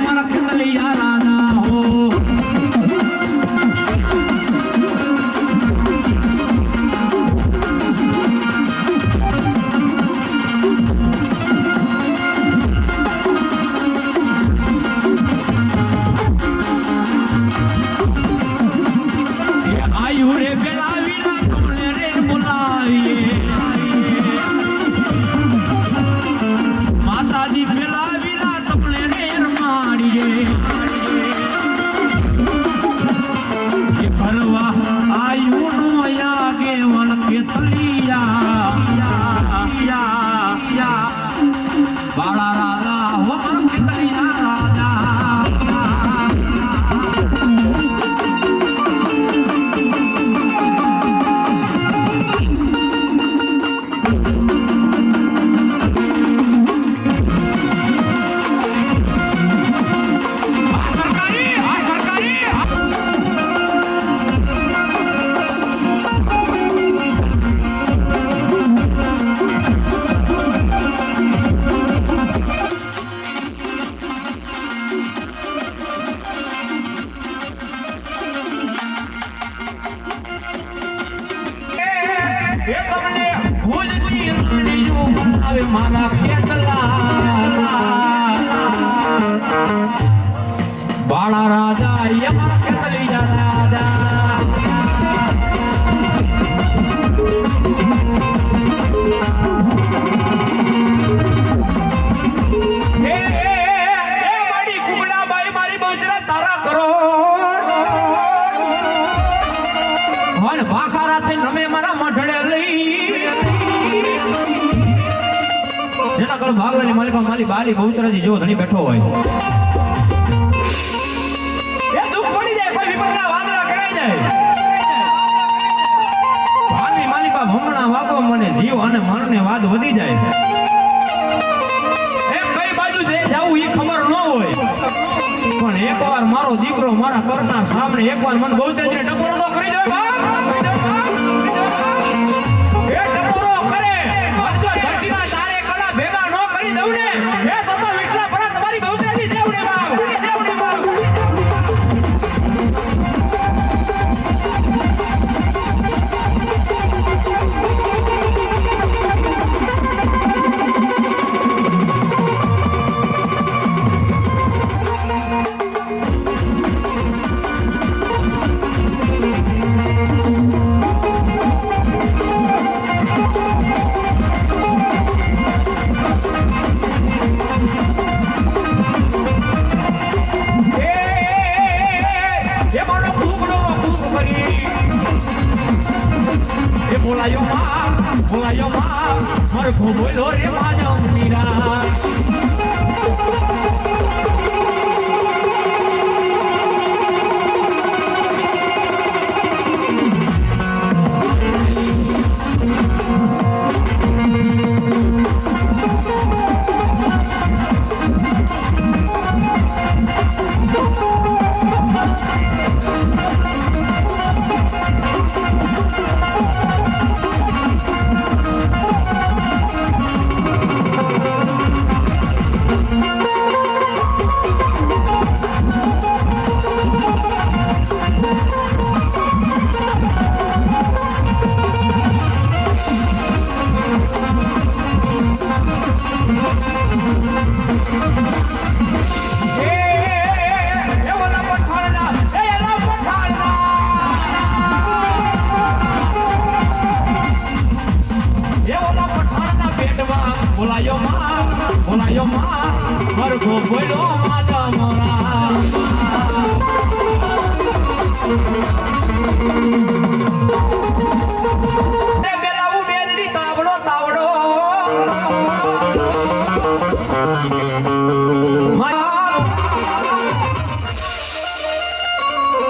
મારા ખેતલિયા રાજા હો મારા ખેતલા બાળા રાજા મારા ખેતલિયા રાજા મારી કુકડા બાઈ મારી બહુચરા તારા કરો વન ભાખારા થઈને રમે મારા મઢડે લઈ જેના કળ ભાગવાની માલી બાલી બહુચરાજી જો ધણી બેઠો હોય એ દુઃખ પડી જાય કોઈ વિપતના વાદળા કરાઈ જાય ભાની માલિકા ભમણા વાગો મને જીવ અને મરને વાદ વધી જાય એ કઈ બાજુ દે જાવું એ ખબર ન હોય પણ એકવાર મારો દીકરો મારા કરના સામે એકવાર મને બહુચરાજીને ટકોરો ન કરી જાય બોલાયો માં મરખો બોલો રે માજા મુનિરા બોલાયો માં મરઘો બોલો માતા મોરા બેલાવું બેલડી તાવડો તાવડો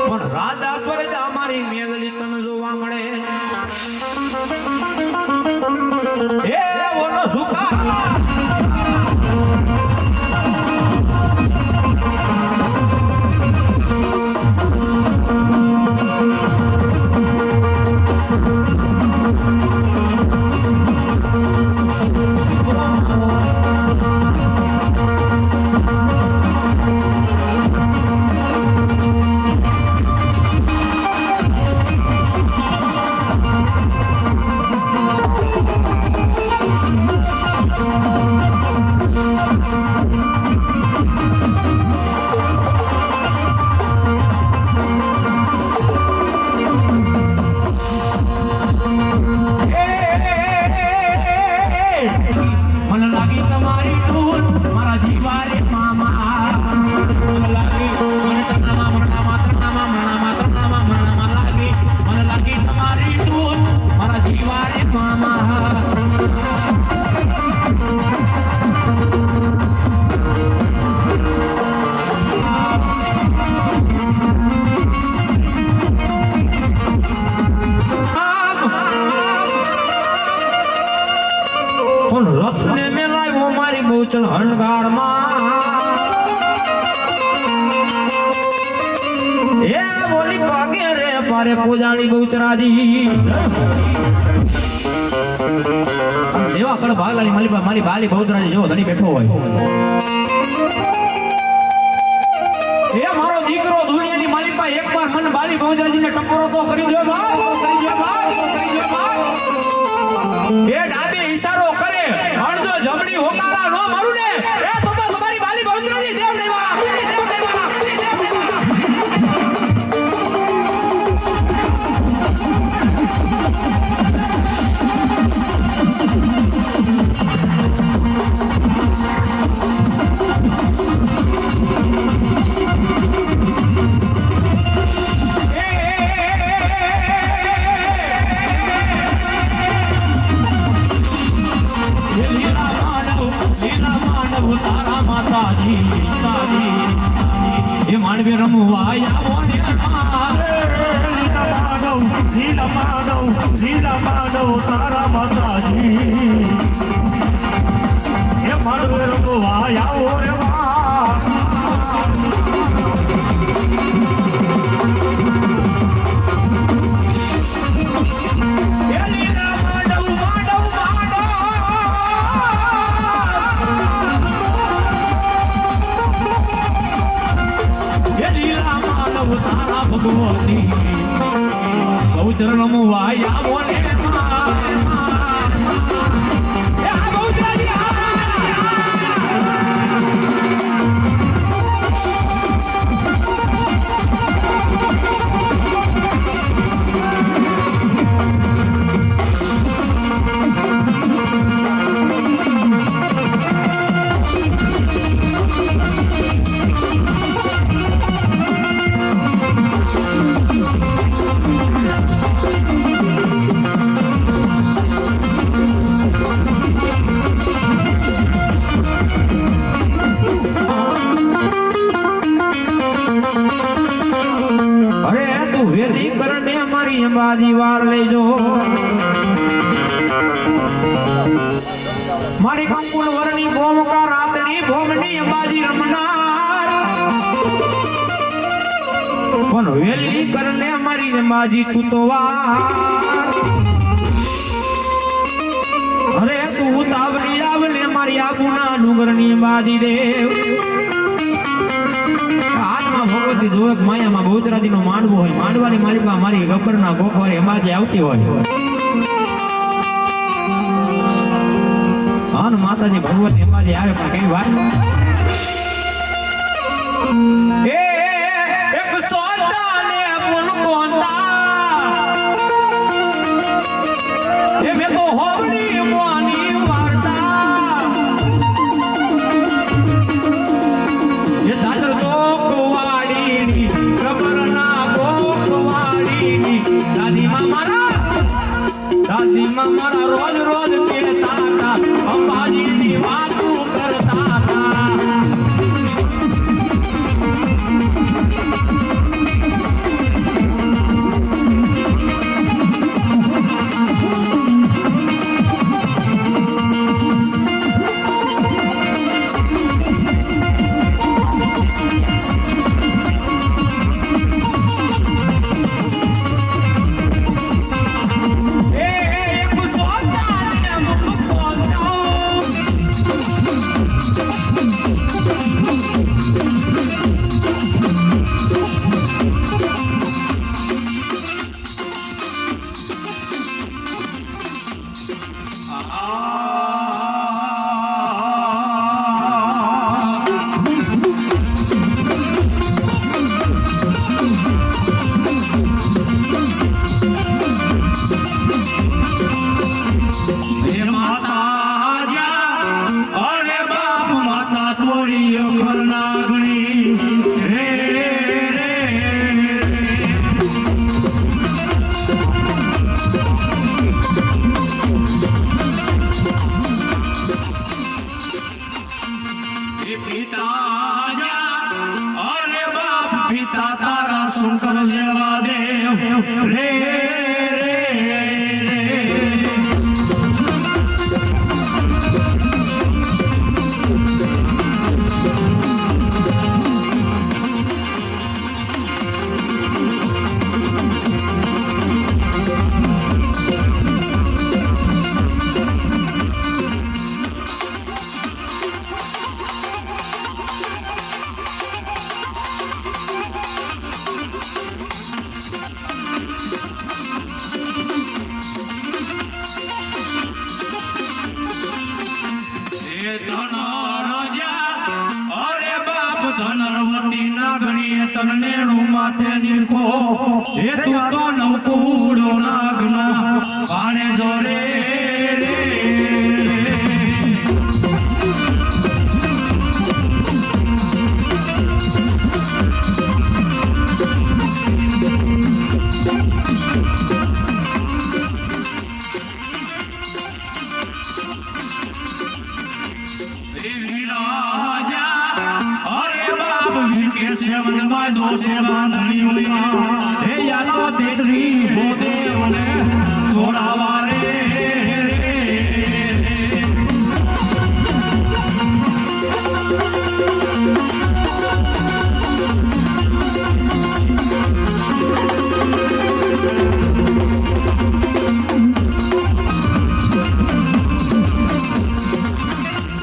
પણ રાધા પરજા મારી મેલડી તને જોવા મળે એ ઓલો સુકા ગોકુળ હણગારમાં એ બોલી પાકે રે પારે પૂજાણી બહુચરાજી દેવા કડ ભાગલાની મારી બાલી બહુચરાજી જો ધણી બેઠો હોય એ મારો દીકરો દુનિયાની માલિકા એકવાર મન બાલી બહુચરાજીને ટકોરો તો કરી દો બાપ એ ડાબે ઈશારો કરે અણજો જમણી હોકારા નો મારું ને એ તો તમારી બાલી બહુચરાજી દેવ દેવા ये मानवी रमुआ आવો ને લીલા માનવ તારા માતાજી એ માનવી રમવા આવો રે ભગવતી બહુચર રમવા આવો ને વેલી કરને મારી અંબાજી વાર લેજો મારી કંકુલ વરની ભોમકા રાતની ભોમની અંબાજી રમનાર પણ વેલી કરને મારી અંબાજી તું તો વાર અરે તું તાવડી આવને મારી આબુના ડુંગરની અંબાજી દેવ ભગવતી જો એક માયામાં બહુચરાજીનો માંડવો હોય માંડવાની માલિકા મારી ગફરના ગોખવારી અંબાજી આવતી હોય હા માતાજી ભગવતી અંબાજી આવે પણ કઈ વાત એ એક સોતા ને બોલ કોંતા એ મે તો હોવની મોની વાર્તા એ દાદર ચોક દાદી મારા રોજ રોજ કહેતા હતા અંબાજીની વાતો કરતા હતા શંકર જેવા દેવ રે રે તનનેણું માથે નીરખો એ તું તો નવકુડો નાગનો પાણે જોરે સેવન માં દો સેવા ધણીઓમાં એ યાદો તેતરી દેવને સોરાવારે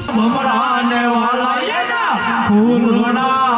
ભમરાને વાલા એના ફૂલડા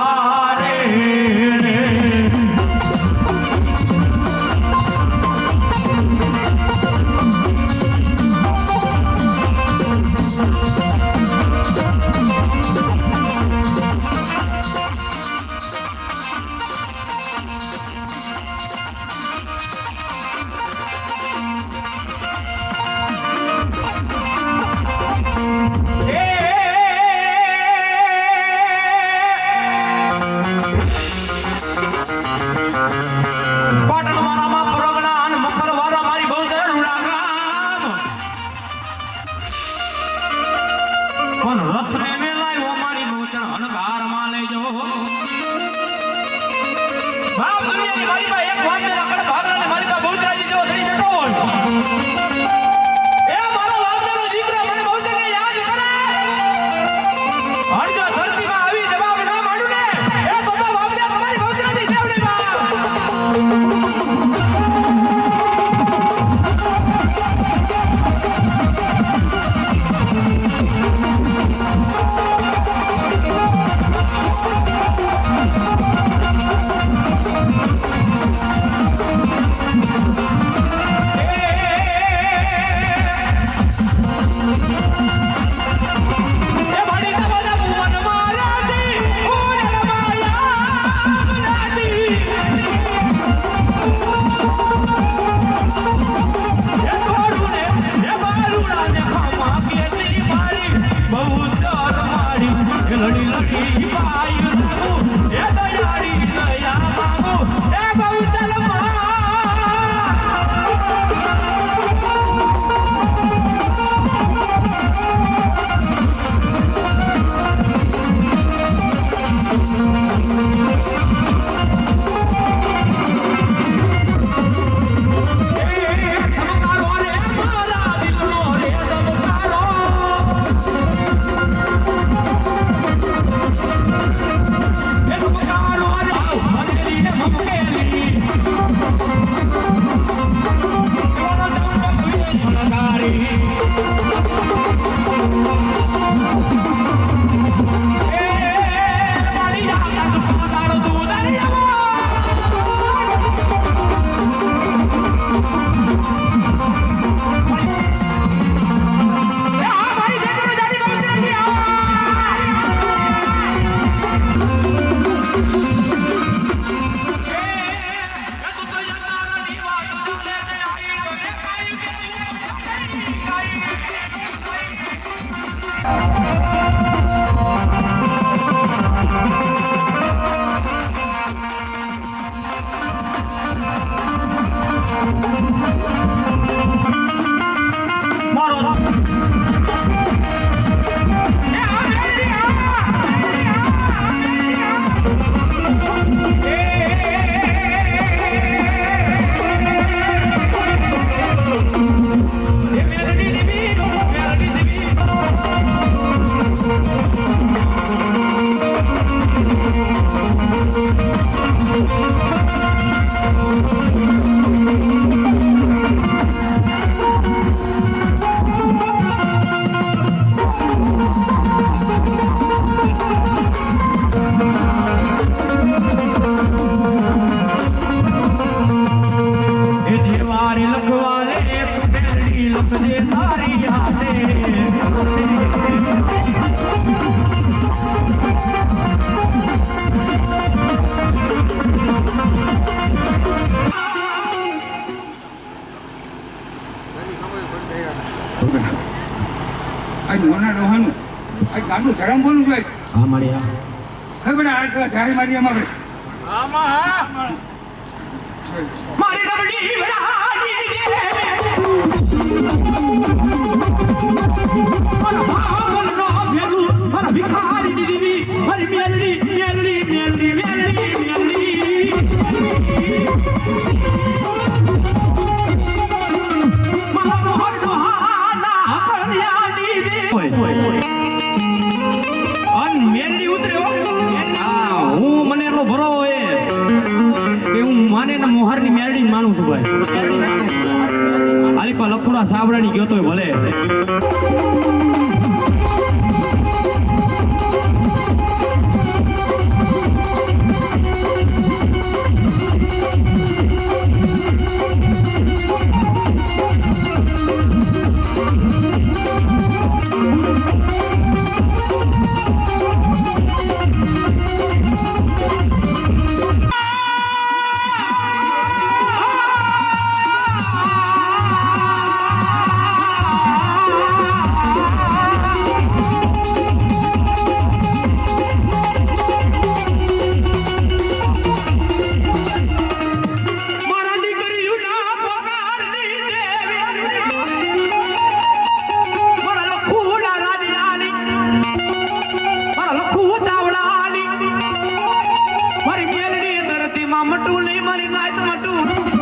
આપણું ધર્મ બોલું છું હા મારી હા ખબર આ જાય મારી એમાં આપણે મારી રબડી વડાની દે મારા ભાવનો ભેગું મારા ભિખારી દીદી મારી મેલડી મેલડી મેલડી મેલડી મેલડી મારા મોહનો હાના કન્યાની દે અન મેલડી ઉતર્યો હા હું મને એટલો ભરો હે કે હું માને ને મોહરની મેરડી માનું છું ભાઈ આલીપા લખુડા સાબડાની ગયો તોય ભલે મટું નહીં મારી નાચ મટું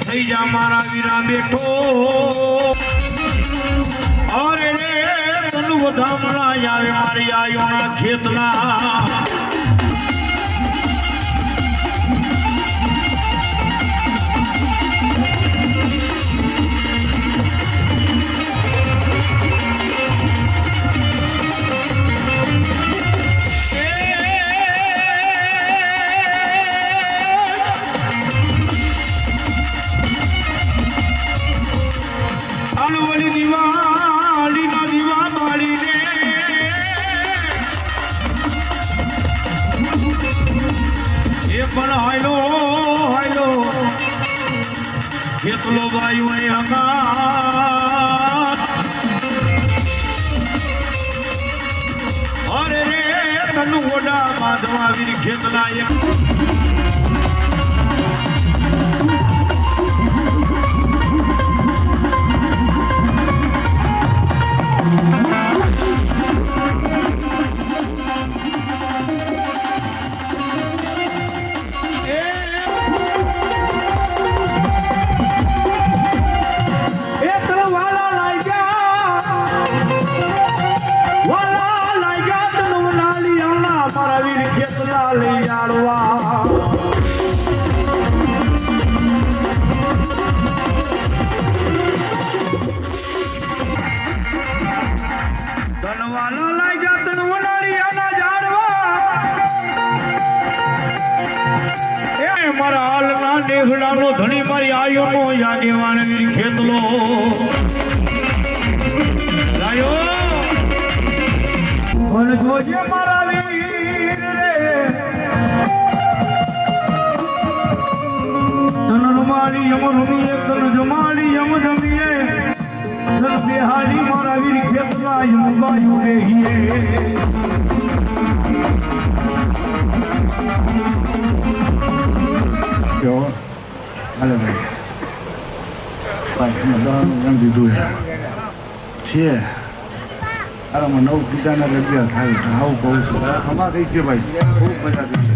થઈ જા મારા વીરા બેઠો અરે રે તનુ વધામણા આવે મારી આયોના ખેતના પણ હાલો હાલો ખેતલો વાયુ એ હંગાત અરે રે તનુ ઓડા બાંધવા વીર ખેતલા એક ધણી મારી આયો નો યાગે વાણવીર ખેતલો લાયો પણ જોજે મારા વીર રે તન રમાડી યમ રમીએ તન જમાડી યમ જમીએ તન બેહાડી મારા વીર ખેતલા યમ બાયુ દેહીએ જો હાલે ભાઈ ભાઈ દવાનું દીધું છે આરામાં 9 પીતાના 11 થાય આવું કહું છું ખમા થઈ છે ભાઈ ખૂબ મજા થઈ છે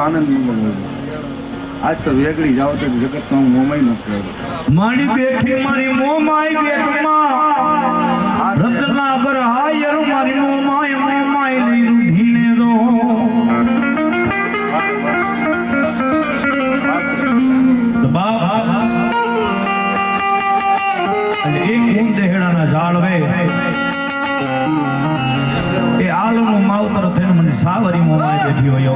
આનંદ મંગલ હોય આજ તો વેગળી જાવ તો જગતમાં હું મોમાઈ ન કહેવાય મારી બેઠી મારી મોમાઈ બેટમાં રત્નાગર હાયર મારી મોમાઈ મોમાઈ લઈ રૂધીને દો બાપ અને એક મુંદેડાના ઝાડવે એ આલમનું માવતર થઈને મને સાવરી મોમાઈ બેઠી હોય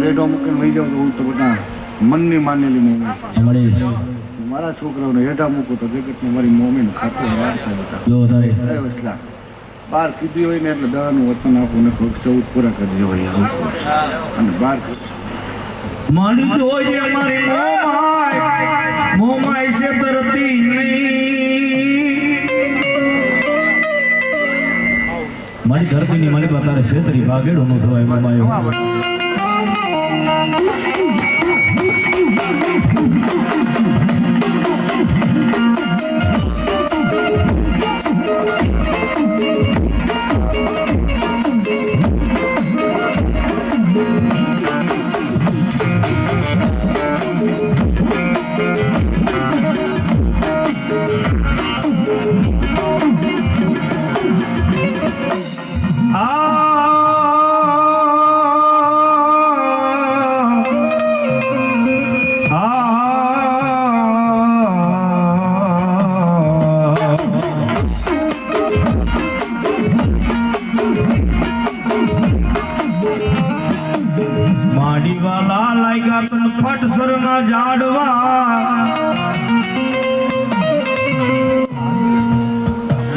રેડો મૂકીને વહી જાઉં તો હું તો બધા મનની માનેલી મોમી મારા છોકરાઓને હેઠા મૂકું તો જગતમાં મારી મોમીનું ખાતું વાર થાય બધા બાર કીધી હોય ને એટલે દવાનું વચન આપું ને 14 પૂરા કરી દેવા આવું અને બાર મારી જોઈએ મારી મોમાઈ છે તરતી નહીં મારી ધરતીની મારી તારે છેતરી ભાગેડો નો થવાય મોમાયો માડીવાલા લાગ્યા તન ફટસર ના જાડવા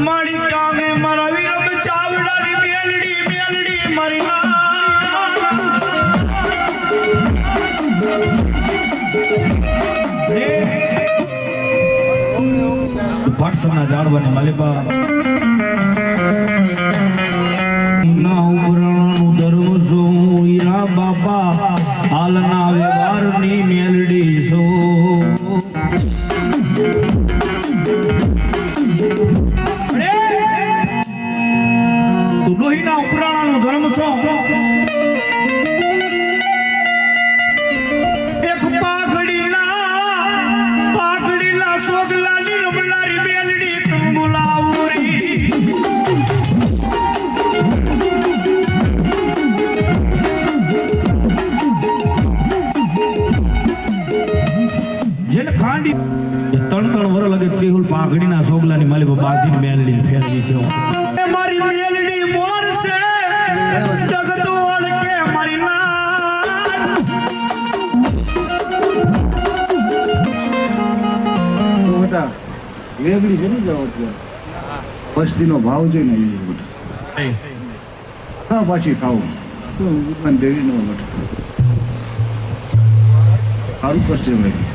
માડી કામે મારા વિરમ ચાવડાની મેલડી મારી ફટસર ના જાડવાને માલિપા બાપા હાલના વ્યવહારની મેલડી છો તું લોહીના ઉપરાણાનો ધર્મ છો એક પાઘડીલા સોગલાની રમલારી મેલડી તું બોલાવરી ખાંડી 3 વર લગે ત્રિહુલ પાઘડીના સોગલાની માલી બાંધીને મેલડી ફેરવી છે મારી મેલડી મોર છે જગત ઓળખે મારી બેટા વેગળી છે ને જાવ અત્યારે વસ્તીનો ભાવ જોઈને આવી બેટા પાછી થાવ તો દેવી નો બેટા સારું કરશે ભાઈ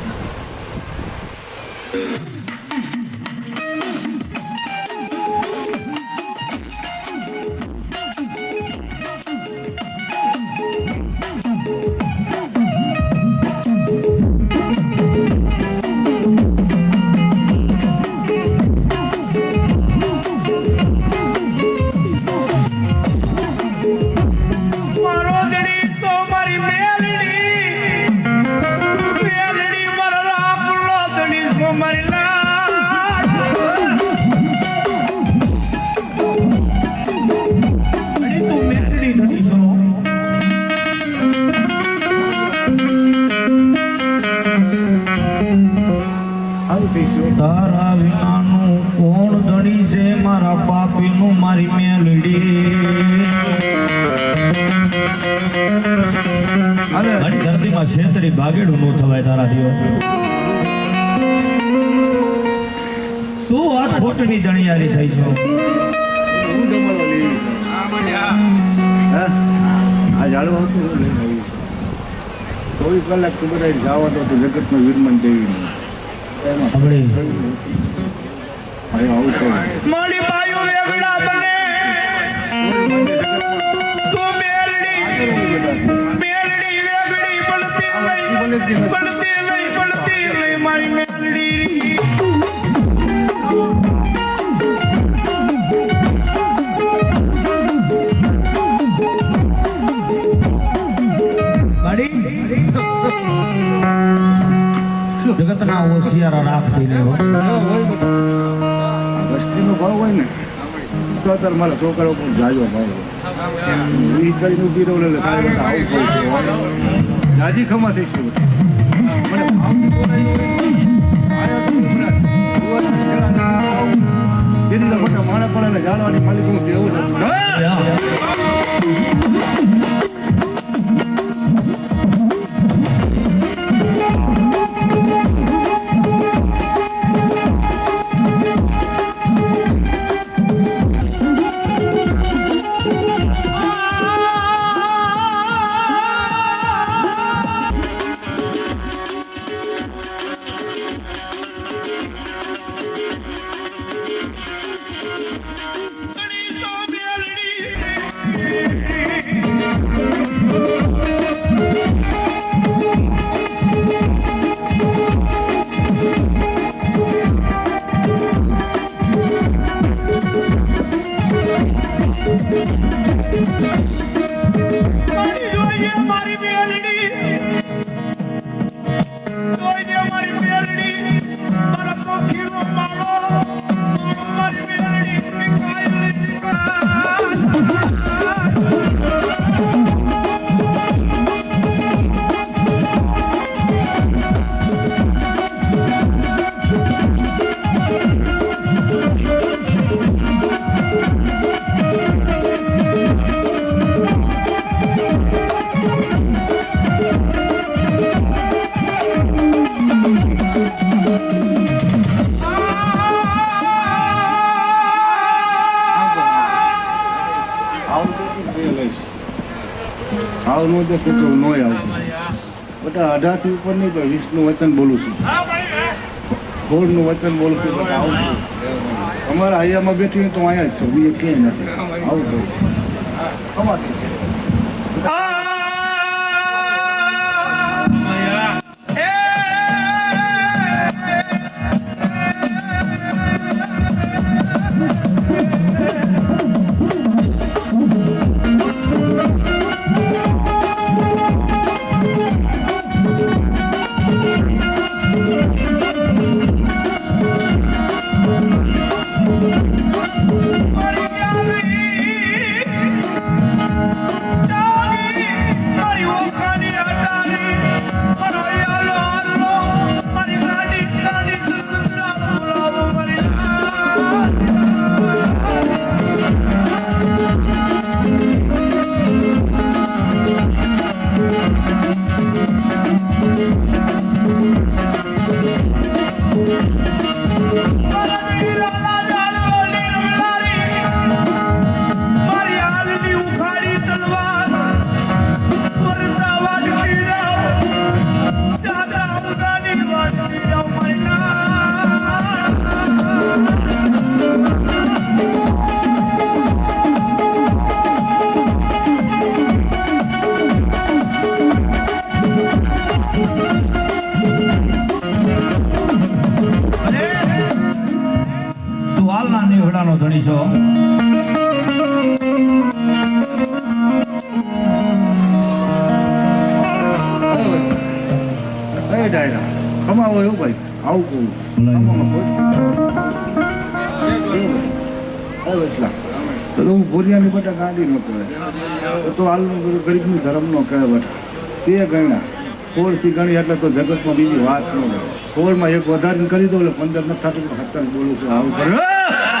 મારો દડી તો મારી મેલડી તારા વિનાનું કોણ ધણી છે મારા પાપીનું મારી મેલડી અને મારી ધરતીમાં છેતરી ભાગેડું નો થવાય તારાથી તું આ ખોટની ધણિયારી થઈ છો હું જમવા લઈ હા આ જાળવા હતું હું લઈને આવી છું 24 કલાક તું બધા જવા તો જગતનો વીરમન દેવી એમાં આપણે આવું તો મારી બાયુ વેગળા બને તું મેલડી મેલડી વેગળી બળતી લઈ મારી મેલડી જગતના હોશિયારા રાખતી નહીં હો વસ્તીનો ભાવ હોય ને તો અત્યારે મારા છોકરા ઉપર જાજો ભાવ હોય એ કરીને ઊભી રહું એટલે સારી બધા આવું પડે છે જાજી ખમા થઈ છે મને ભાવથી બોલાય આયા તો જેથી મોટા માણસ પડે ને જાણવાની માલિક હું કેવું છે આવનું તો કેટલું ન આવું બધા 18 થી ઉપર નહીં પણ 20 નું વચન બોલું છું 16 નું વચન બોલું છું બધા આવું અમારા અહીંયામાં બેઠી તો અહીંયા જ છે બીજે ક્યાંય નથી આવું થયું અમારે વાલના નેવડાનો ધણી છો ડાયરા કમાવો એવું ભાઈ આવું કહું તો હું ભોરિયાની બટા ગાંધી ન કરે તો હાલનું બધું ગરીબનું ધર્મ ન કહે બટા તે ગણ્યા સોળથી ગણી એટલે તો જગતમાં બીજી વાત ન હોય. સોળમાં એક વધારે કરી દો એટલે 15 નથી થતું, 17 બોલું છું આવું કરે.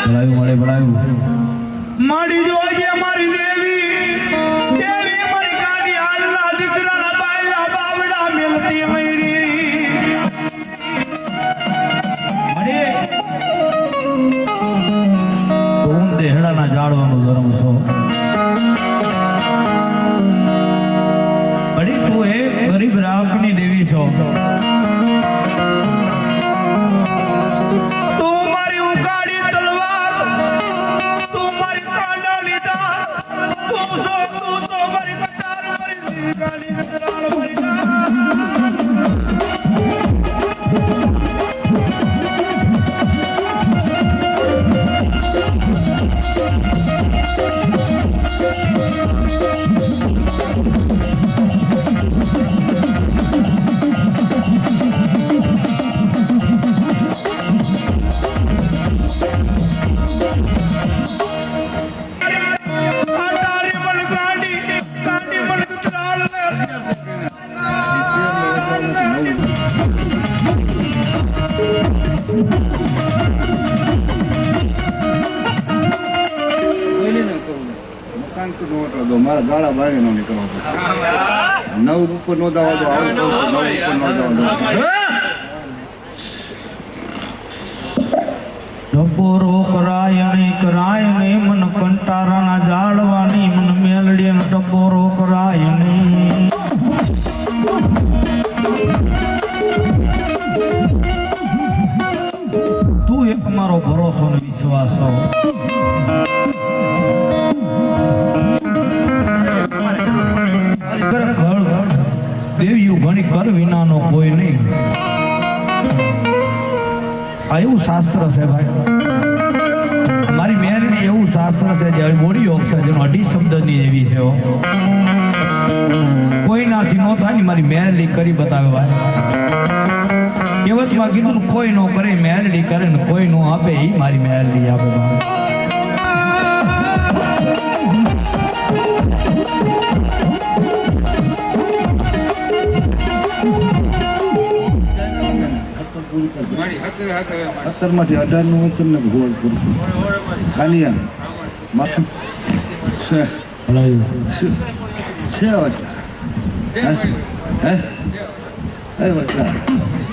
ભલાયું મળે ભલાયું. મારી જોજે મારી દેવી દેવી મારી ગાડી હાલના દીકરાના બાયલા બાવડા મેલતી મયરી મળે તું દેહડાના જાળવાનું ધર્મ છો. અડી તું એક ગરીબ રાખની દેવી છો. તું મારી ઉગાડી તલવાર તું મારી કાંડાની ધાર તું તો મારી કટાર મારી દીકરાની નજરાળ મારી કાન. મકાન તો નો હતો, મારા ગાળા બાળી નો નીકળવા દો. 9 ઉપર નો દાવા દો, આવું કહું છું, 9 ઉપર નો દાવા દો. ટપોરો કરાય ને મન કંટારાના જાળવાની મન મેલડી ને ટપોરો કરાય ને. તું એક મારો ભરોસો ને વિશ્વાસ છો. દેવ્યું ઘણી કર વિનાનો કોઈ નહીં. આ એવું શાસ્ત્ર છે ભાઈ. મારી મેરની એવું શાસ્ત્ર છે જે મોડી યોગ છે જેનો 18 શબ્દની એવી છે. કોઈનાથી નો થાય ને મારી મેરલી કરી બતાવે ભાઈ. કહેવતમાં કીધું ને કોઈ નો કરે મેરલી કરે ને કોઈ નો આપે એ મારી મેરલી આપે ભાઈ. મારી હાથે હાથે 17 માંથી 18 નું વચન ને ગોળ પૂરું કાનિયા માથું છે છે વચન હે એ વચન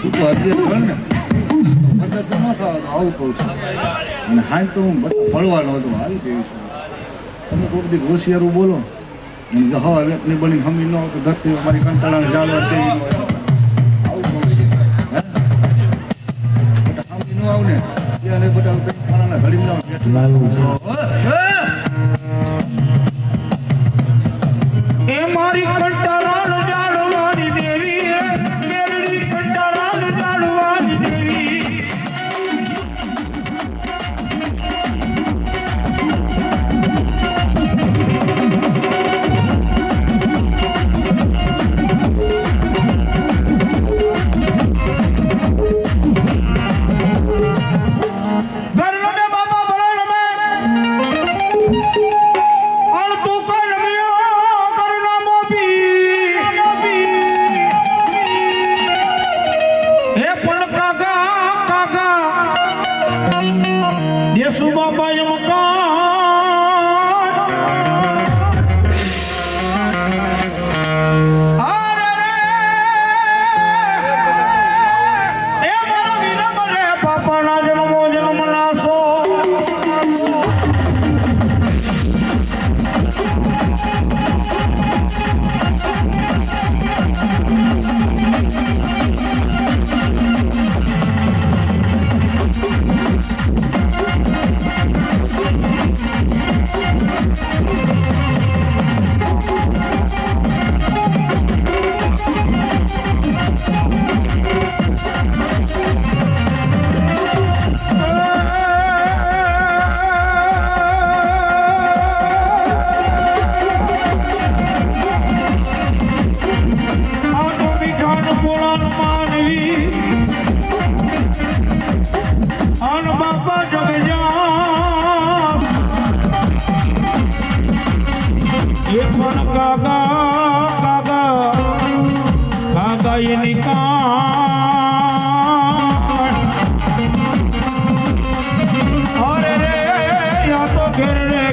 તું તો હજી કર ને મતલબ તો ન થવા દો, આવું કહું છું. અને હાલ તો હું બધા ફળવાનો હતો આવી ગયું છું. તમે કોઈ બધી હોશિયારું બોલો અને જો હવા વ્યક્તિની બની હમી ન હોય તો ધરતી મારી કંટાળાને જાળવા તેવી ન હોય. આવું કહું છું. હે આવને ત્યારે બધા ખાનાના ઘડીમાં એ મારી કંટારાણ જાળવાની દેવી મેરડી કંટારાણ જાળવાની દેવી.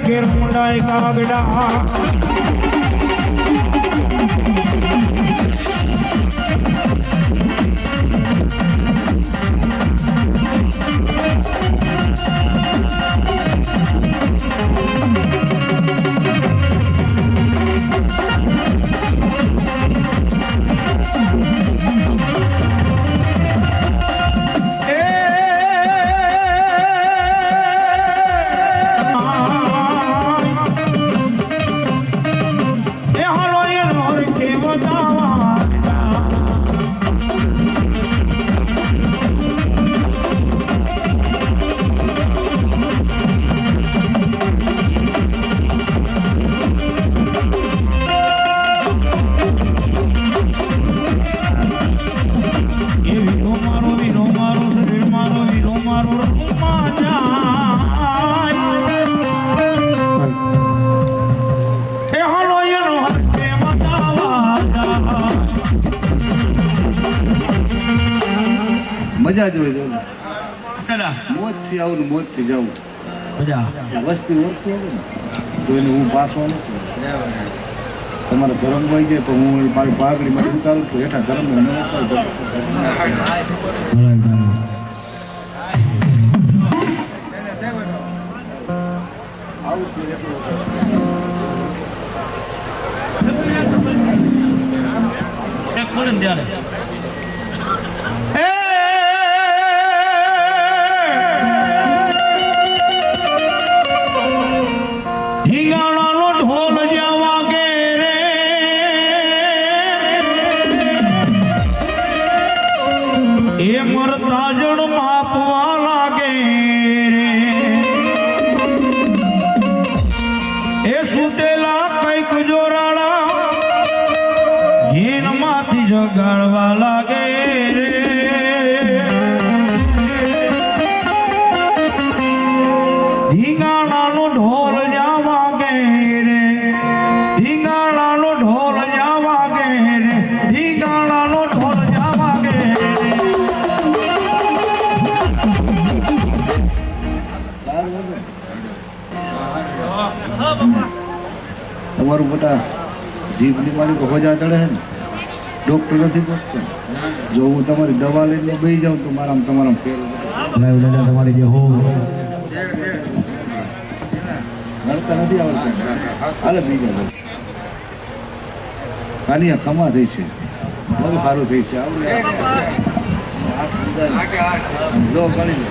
ઘેર મુંડાઈ કાગડા મજા જ હોય મોજથી આવું ને મોજથી જાઉં મજા વસ્તી ઓળખી આવે ને તો એને હું પાસવા નથી તમારા ધર્મ હોય જાય તો હું મારી પાઘડી માટે ઉતારું તો હેઠા ધર્મ આવું ત્યારે ઢીંગાણાનો ઢોલ જ્યાં વાગે રે એ મરતા જણ માપવા લાગે રે એ સુતેલા કઈક જોરાડા ઘેનમાંથી જગાડવા લાગે રે ઢીંગાણાનો ઢોલ જ્યાં વાગે રે ઢીંગાણાનો ઢોલ જ્યાં વાગે રે ઢીંગાણાનો ઢોલ જ્યાં વાગે તમારું મોટા જીભની મારી તો હોજા ચડે છે ને ડૉક્ટર નથી પૂછતો જો હું તમારી દવા લઈને બેસી જાઉં તો મારામાં તમારા ફેર તમારી જે હો નડતા નથી આવડતું હાલે બીજા કાનિયા ખમા થઈ છે બહુ સારું થઈ છે આવડે જો ગણી લો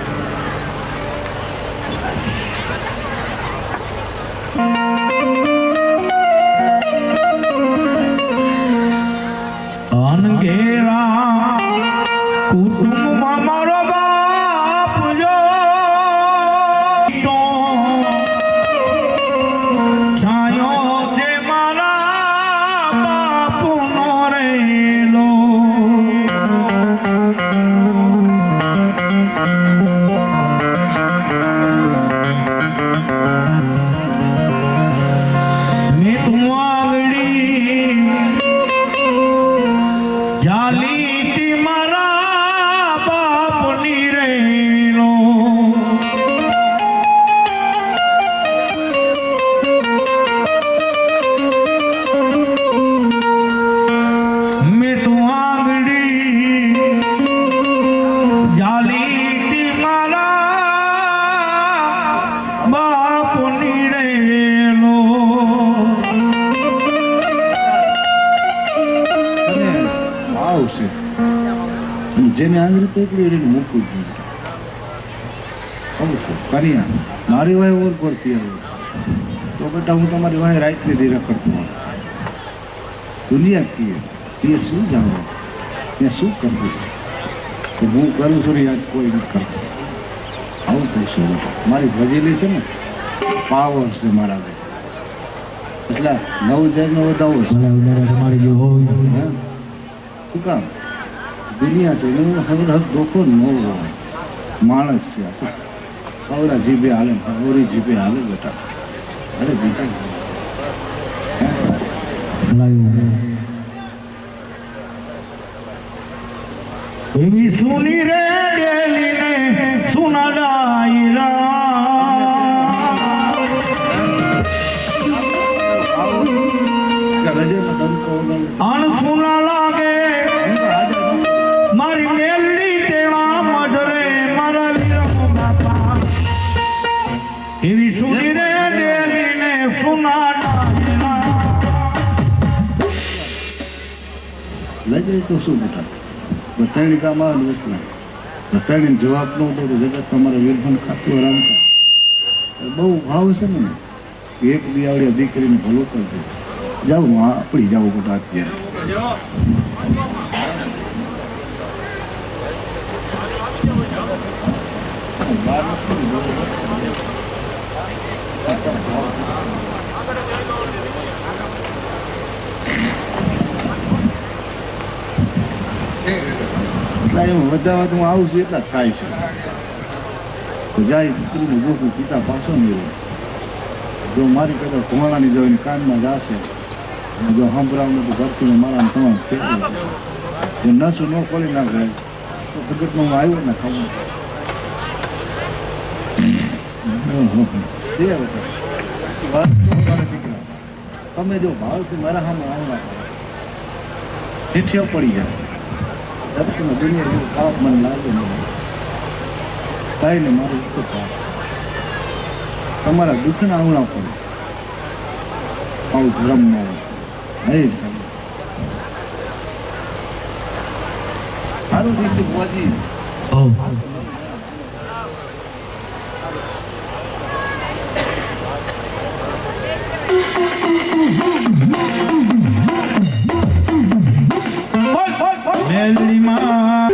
અનઘેરા કુટુંબમાં મારો બાપ જો છાયો છે મારા બાપનો રેલો મેં તું આગળી જાલીટી મારા બાપની રેલો મેં તું આંગળી જાલીટી મારા બાપની રેલો આવશે જેને આંગળી પકડી એને મૂકવું જ નહીં અવશ્ય કરિયા મારી વાય ઓર પરથી આવ્યો તો બેટા હું તમારી વાય રાઈટ લીધી રખડતો દુનિયા કીએ એ શું જાણો એ શું કરીશ તો હું કરું છું યાદ કોઈ નથી કરતો આવું કહીશું બેટા મારી ભજેલી છે ને પાવર છે મારા એટલે 9,000 વધાવો છે તમારી જે હોય શું કામ દુનિયા છે એનું હક ધોખો ન હોય માણસ છે આ તો કવડા જીભે હાલે ઓરી જીભે હાલે બેટા અરે બેટા એવી સુની રે ડેલીને સુના ડાયરા ગજેમાં ડંકો વગાડ્યો. અણ સુના લાગે મારી મેલડી તેણા મઢરે મારા વીરમ બાપા એવી સુની રે ડેલીને સુના લજે તો શું બેટા બધાની કામ આવે વસલા બધાને જવાબ ન હતો તો જગતમાં મારા વીરભન ખાતું રમતા બહુ ભાવ છે ને એક દિવાળી દીકરીને ભલું કરજો જાઉં હું આપણી જાઉં બેટા અત્યારે એટલા એમ વધારવા તો હું આવું છું એટલા જ થાય છે તો જાય દીકરીનું ગોખું પિતા પાછો નહીં જો મારી કદાચ ધોવાણાની જોઈને કાનમાં જશે અને જો સંભળાવનું તો ધરતીને મારા તમામ ફેરવું જો નસું ન ખોલી નાખે તો જગતમાં હું આવ્યો ને ખાવું છે બેટા વાત તો મારા દીકરા તમે જો ભાવથી મારા સામે આવના હેઠિયા પડી જાય ધરતીમાં દુનિયા જેવું ખાવા મને લાગે નહીં કાંઈ ને મારું એક તમારા દુઃખના આવણા પડે આવું ધર્મમાં હોય જ ખાલી સારું દિવસે બુઆજી મેલડીમાં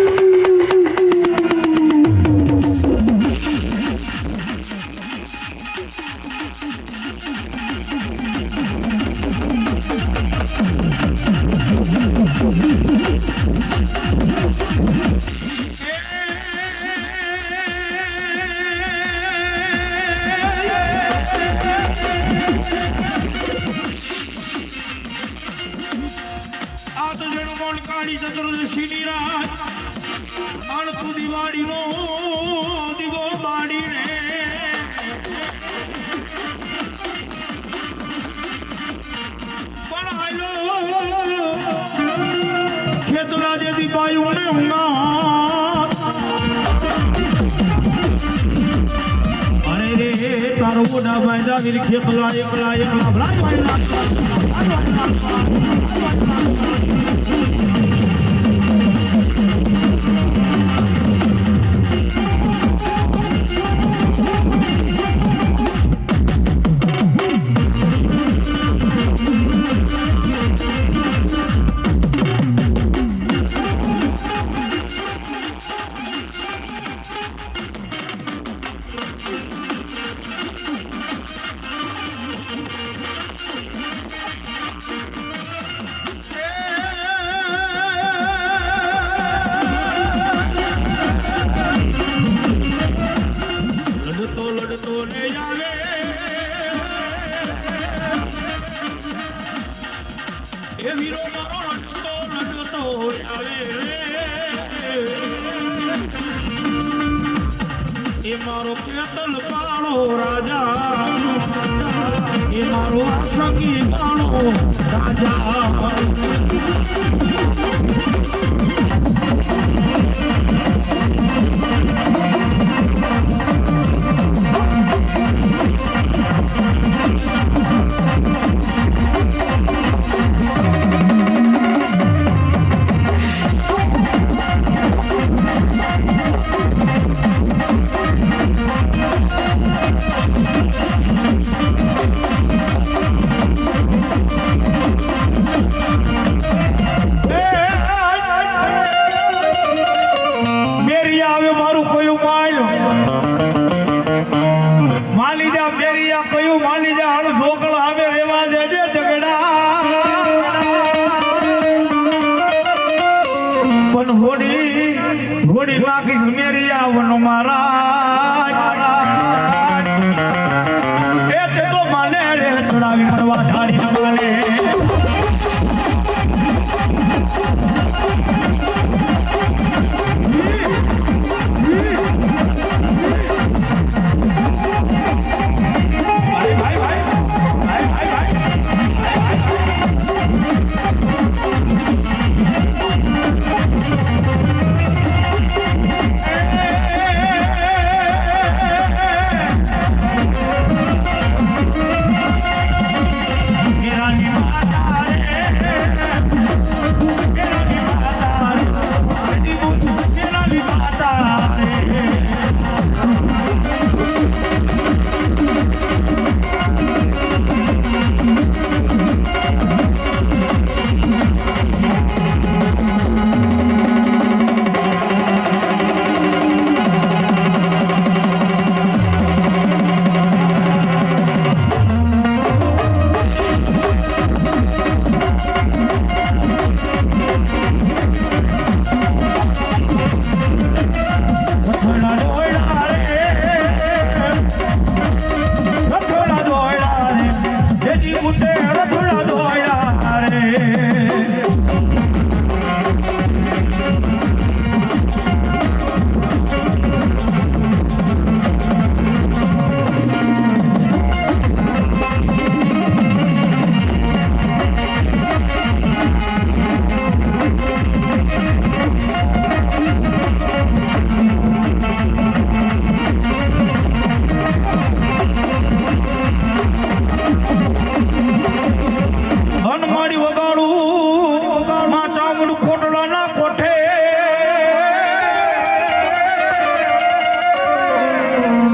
ચતુર્દશીની રાત અણતુ દિવાળીનો દીવો બાળીને પણ આયો ખેતરા જેવી બાયુને અરે રે તારો મોઢા બાંધા વીર ખેતલા એકલા એકલા ભલા લડતો ને આવે એ વીરો મારો લડતો આવે એ મારો કેતન કાળો રાજા એ મારો સખી કાળો રાજા હોડી નાખીશ મેરી આવનો મારા એ તે તો મને રે ચડાવી મરવા ઢાળી ન માને ભાઈ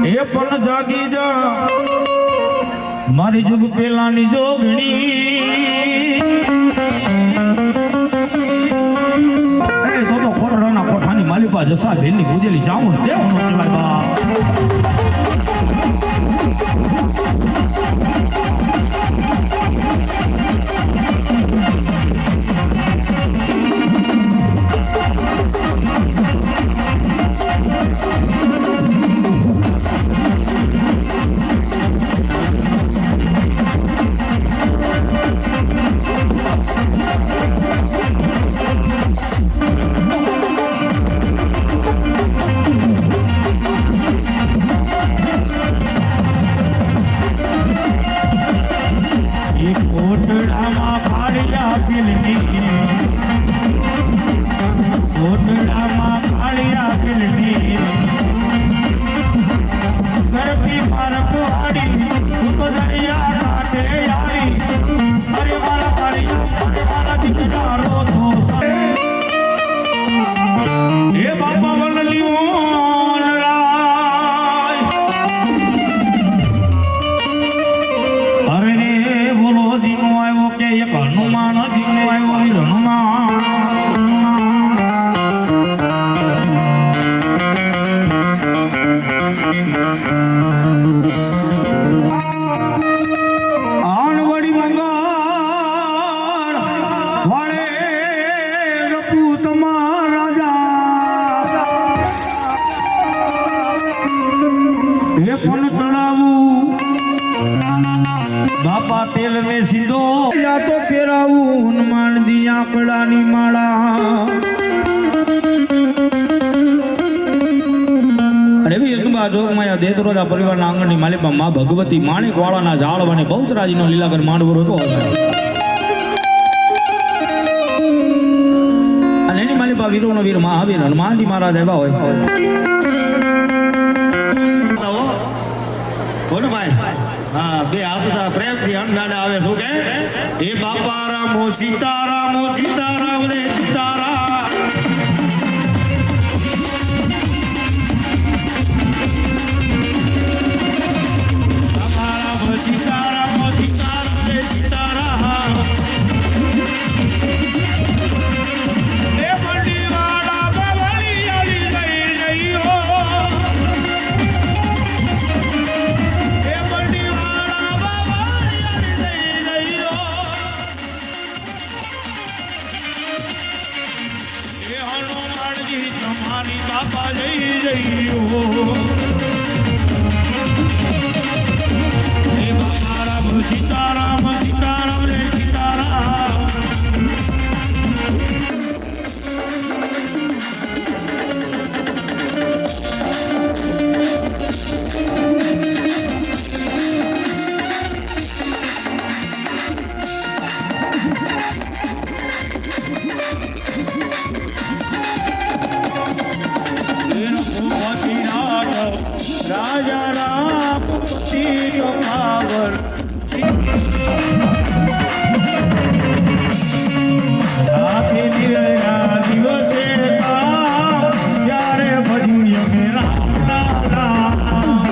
એ પણ જાગી જા મારી જુગ પેલાની જોગણી એ તો ખોટરાના કોઠાની માલિપા જસા ભેલની પૂજેલી ચામુંડ દેવનો કહેવાય બા બાપા તેલ ને સીધો યા તો ફેરાવું હનુમાન દી આંકડાની માળા અરે ભી એકબા જોગમાયા દેતરોજા પરિવારના આંગણની માલિકા માં ભગવતી માણેક વાળાના ઝાડવાને બહુતરાજીનો લીલાકર માંડવો હતો અને એની માલિકા વીરોનો વીર મહાવીર હનુમાનજી મહારાજ આવ્યા હોય બોલો ભાઈ હા બે હાથ પ્રેમથી હમણાં આવે શું કે એ બાપા રામો સીતારામ રે સીતારામ બાપા રામ સીતારામ રે સીતારામ એ મંડીવાળા બવળી આલી ગઈ હો તમારી બાપા જઈ જઈઓ હે બાપા રામ સીતારામ રે સીતારામ રાજા રામ પતિનો પાવર સાથે નિરયા દિવસે જ્યારે ભજ્યું અમે રામ રામ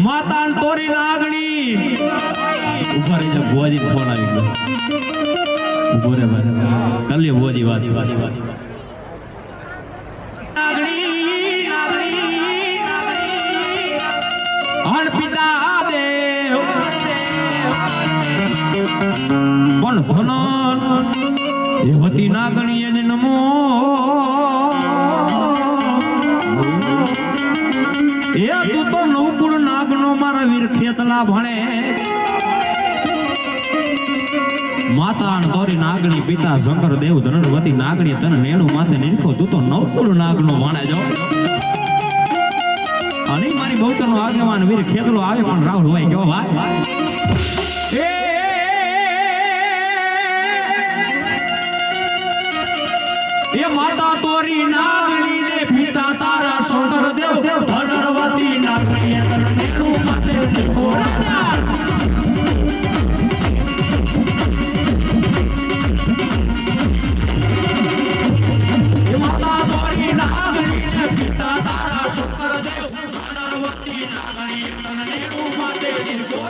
માતાન તોરી લાગણી ઉપર એ ભુવાજી ફોન આવી ગયો ઉભો રે ભાઈ કાલે ભુવાજી વાત હણ પિતા દેવ પણ ભનન એ હતી નાગણી નમો એ તું તો નવકુળ નાગનો મારા વીર ખેતલા ભણે માતા તોરી નાગણી પિતા શંકર દેવ ધનવતી નાગણી તને નેણું માથે નીરખો તું તો નવકુળ નાગનો ભણે જો અને મારી બહુચરનો આગેવાન વીર ખેતલો આવે પણ રાહુલ હોય કેવો ભાઈ એ માતા તોરી નાગણી ને પિતા તારા શંકર દેવ ધનવતી નાગણી તને નેણું માથે નીરખો માતા તોરી નાગણી ને પિતા તારા શંકર દેવ ધનવતી નાગણી તને નેણું માથે નીરખો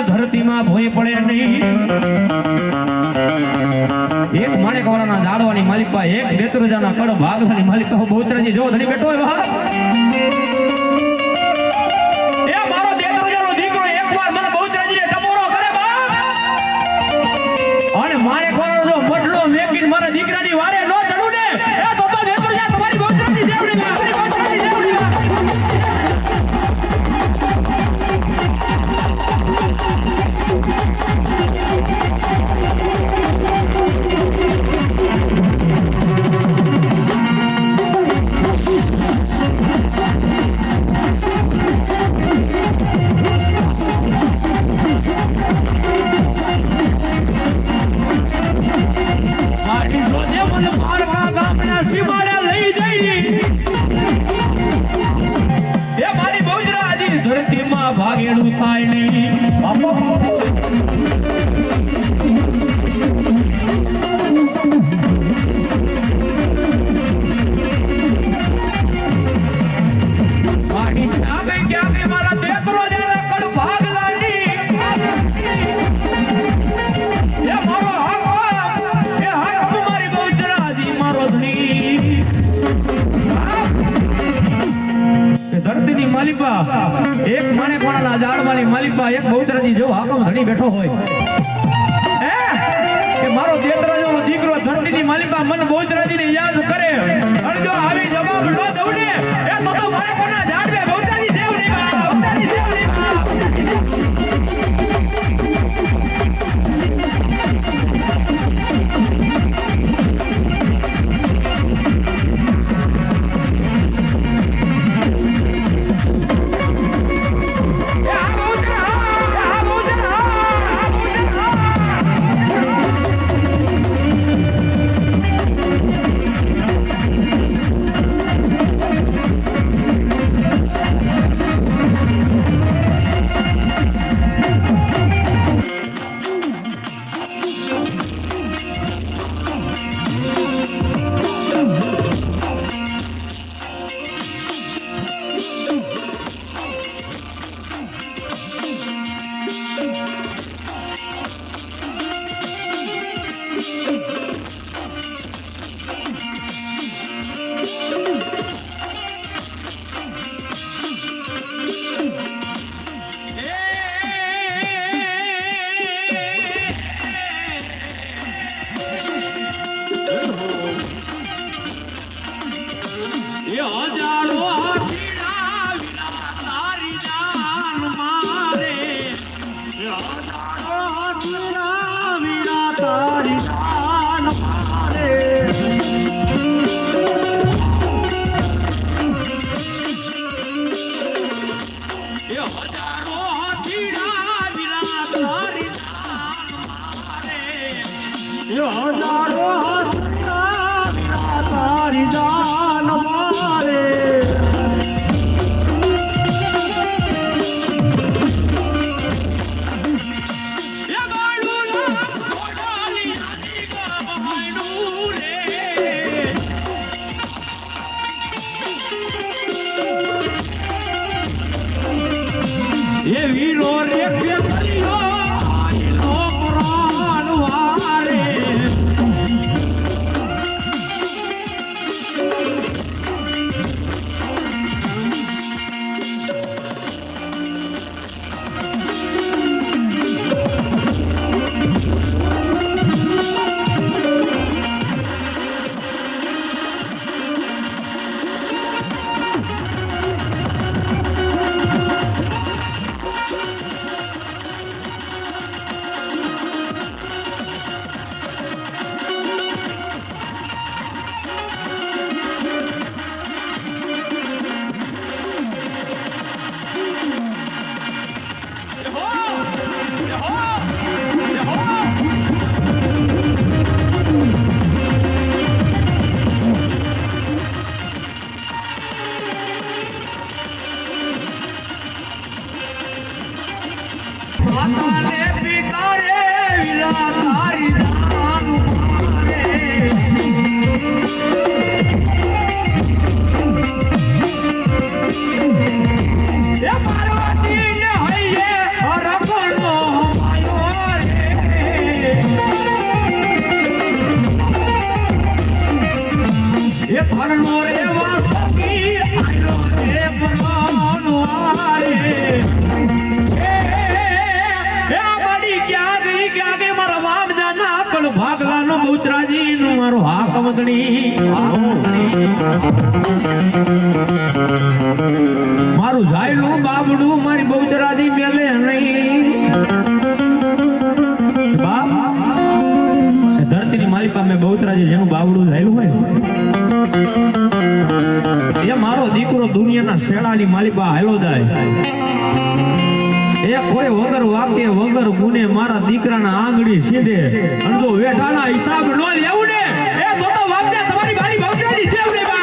ધરતીમાં ભોય પડે નહીં એક માણેક વાળાના જાડવાની માલિકા એક દેતરોજાના કડ ભાગવાની માલિકા બહુચરાજી જો ધણી બેઠો હોય એ મારો દેતરોજાનો દીકરો એકવાર મને બહુચરાજીને ટપોરો કરે અને માણેક વાળાનો જો મડલો મેકીને મારા દીકરાની વારે નો ચડું ને એ તો દેતરોજા તમારી બહુચરાજી દેવડી ધરતીમાં ભાગેડું થાય નહીં મારા દેશરો જયારે કડ ભાગ લાગી એ મારો હક મારી બહુચરાજી મારો ધણી ધરતીની માલિકા એક માણે કોણાના જાડવાની માલિકા એક બહુચરાજી જો હાકમ ધણી બેઠો હોય કે મારો દેતરાજો દીકરો ધરતીની માલિકા મન બહુચરાજીને યાદ કરે અને જો આવી જવાબ ન દઉં ને એ તો મારે કોના જાડવે બહુચરાજી દેવ નહીં બહુચરાજી દેવ નહીં હજારો હાથીના વીરા તારી જાન મારે હજારો હાથીના વીરા તારી જાન મારે હજારો હાથીના વીરા તારી જાન મારે હજારો હાથીના વીરા તારી જાન મારે એ વીરો રે પેપલિયો આઈલો પ્રાણ વારે માતાને પિતા રે વિલા તારી જાન મારે એ પાર્વતી ને હૈયે હરખનો હમાયો રે એ ધરનો રે વાસકી આયો રે બનો આરે ભાગલાનો બહુચરાજી નું મારો હાક વંદણી મારું જાયલું બાબડું મારી બહુચરાજી મેલે નહીં બાપ ધરતીની માલિકા મેં બહુચરાજી જેનું બાબડું જાયલું હોય એ મારો દીકરો દુનિયાના શેડાની માલિકા હાલો જાય એ કોઈ વગર વાકે વગર ગુને મારા દીકરાના આંગળી સીધે અને જો વેઠાના હિસાબ નો લેવું ને એ તો વાપદે તમારી બારી બહુચરાજી દેવ ને બા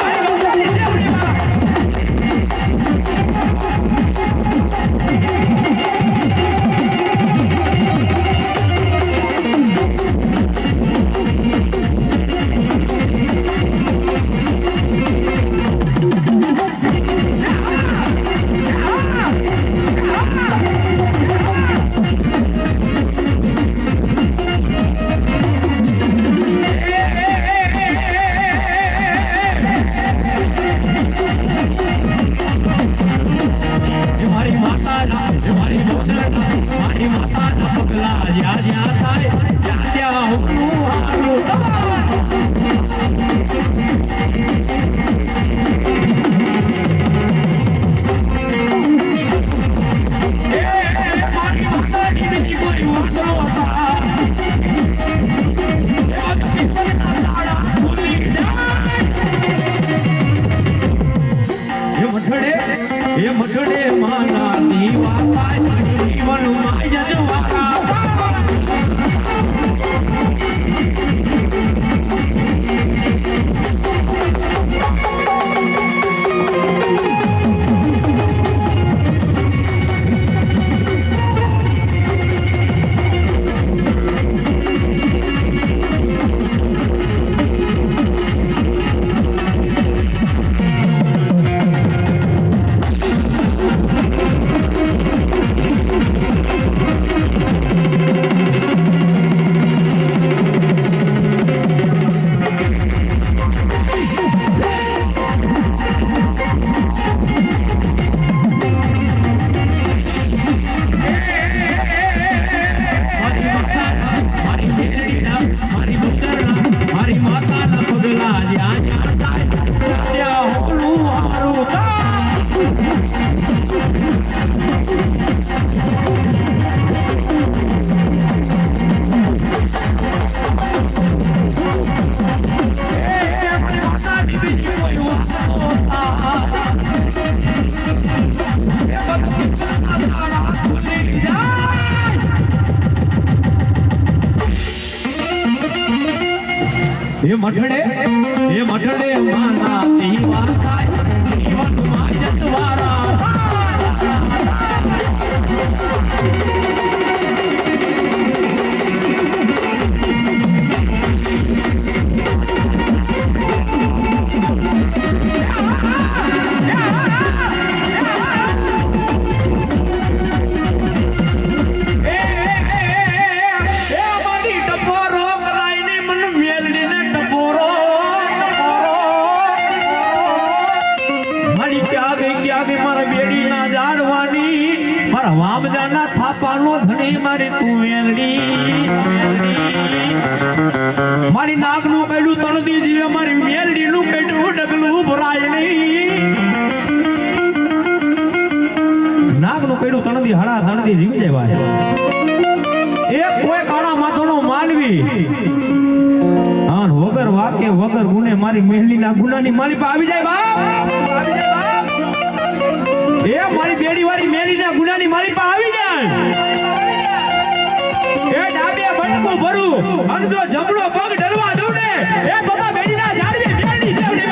એ મઠડે માના ઈ વાત થાય જીવન માં જતવારા વામજાના થાપાનો ધણી મારી તું વેલડી મારી નાગનું કઈડું તણદી જીવે મારી વેલડીનું કઈડું ડગલું ભરાય નહીં નાગનું કઈડું તણદી હળા તણદી જીવી દેવાય એક કોઈ કાળા માથોનો માલવી આન વગર વાકે વગર ગુને મારી મહેલીના ગુનાની માલી પર આવી જાય બાપ એ મારી બેડી વાળી મેલીના ગુનાની મારી પર આવી જાય એ ડાબે બટકું ભરું અને જો જમણો પગ ડરવા દઉં ને એ બાબા બેડીના જાડવી બેડી દેવડી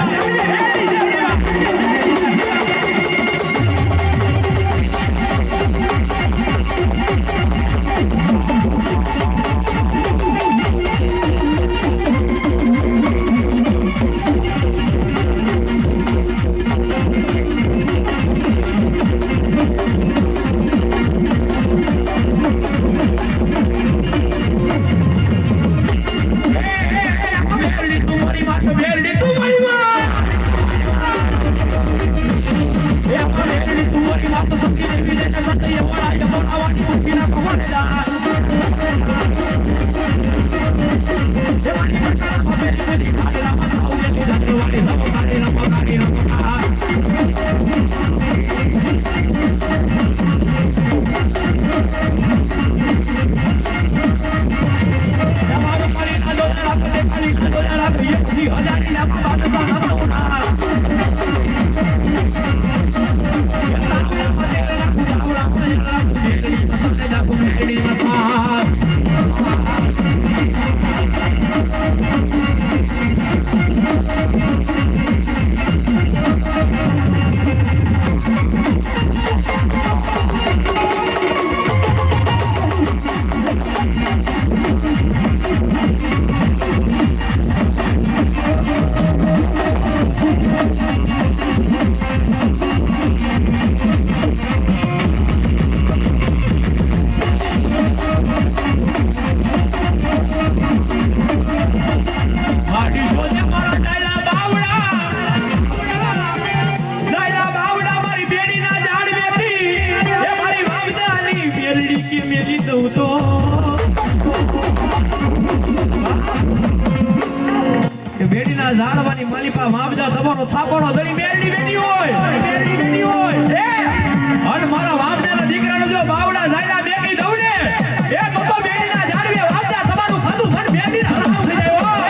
બેડીના ઝાડવાની માલિપા માવજા તમારો થાપણો ધણી બેડી બેડી હોય અને મારા વાપના દીકરાનો જો બાવડા ઝાડા બેકી દઉં ને એ તો બેડીના ઝાડવે વાપજા તમારું ખાધું પણ બેડી હરામ થઈ જાય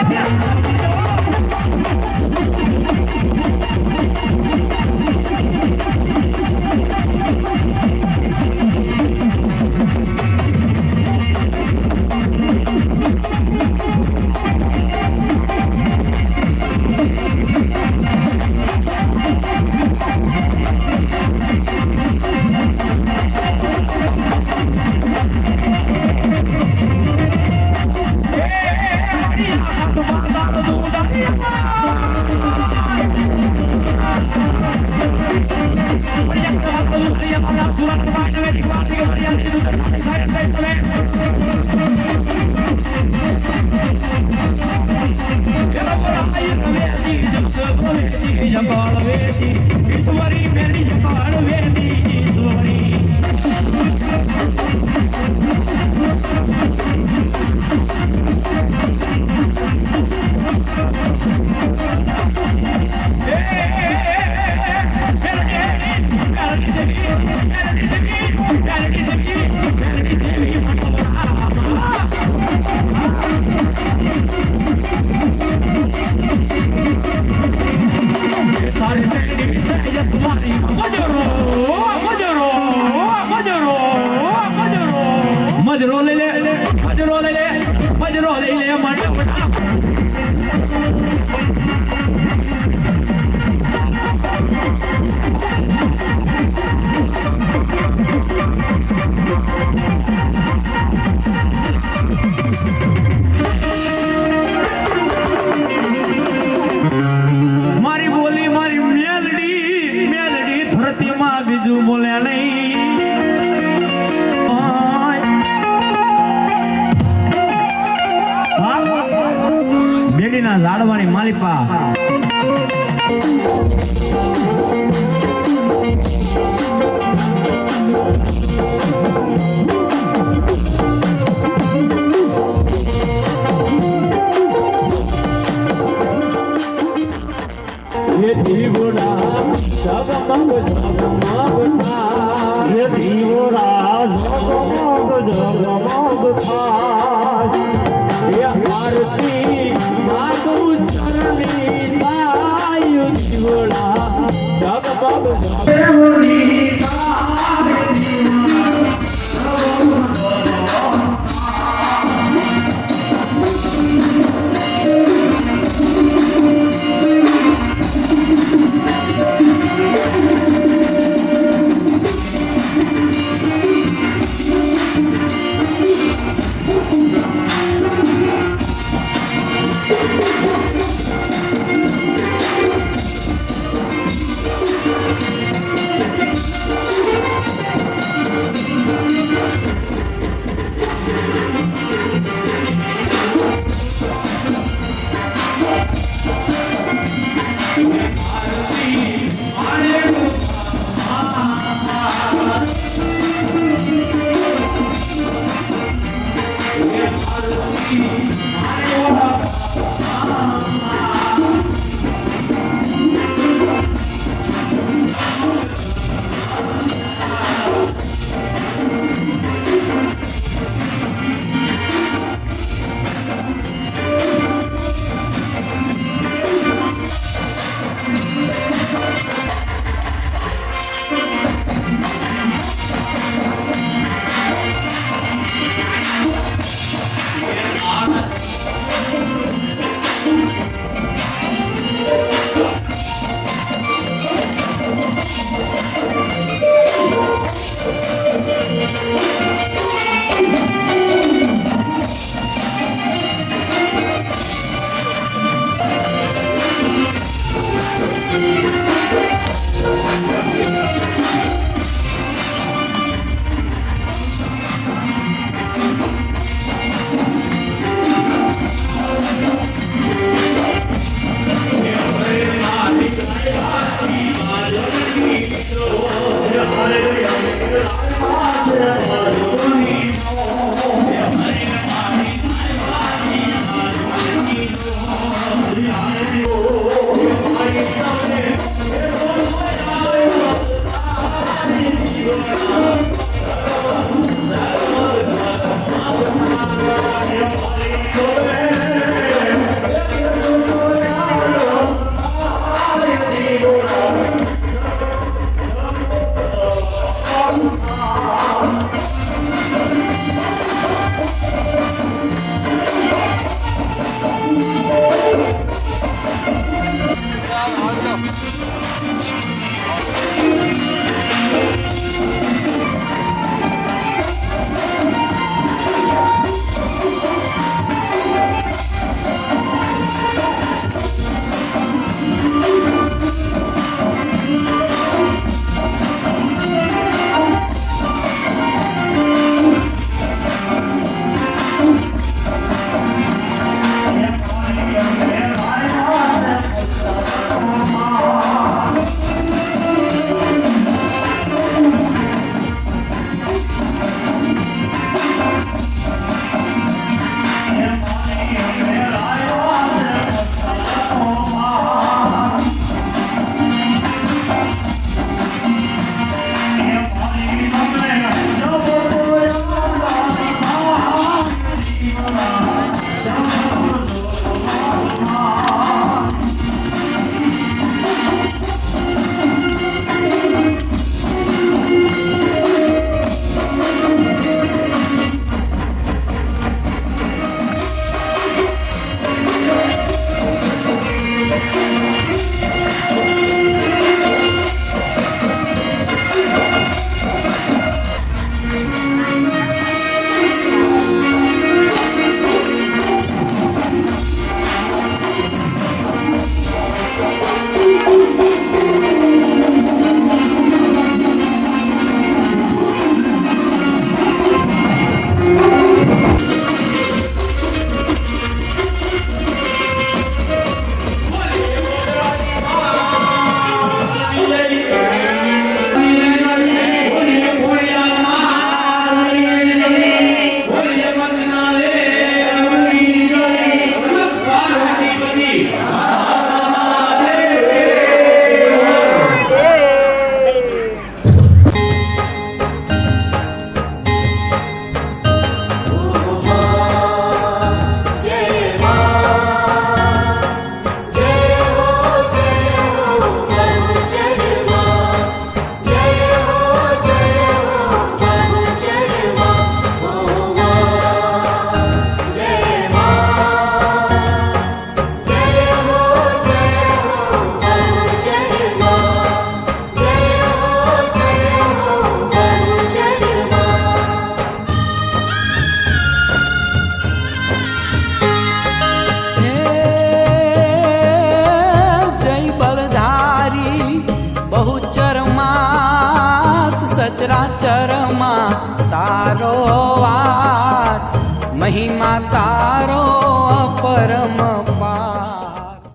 માલિપા ये दीवड़ा जगमग जगमग था ये दीवड़ा जगमग था ये आरती माधु चरणी था ये दीवड़ा जगमग जगमग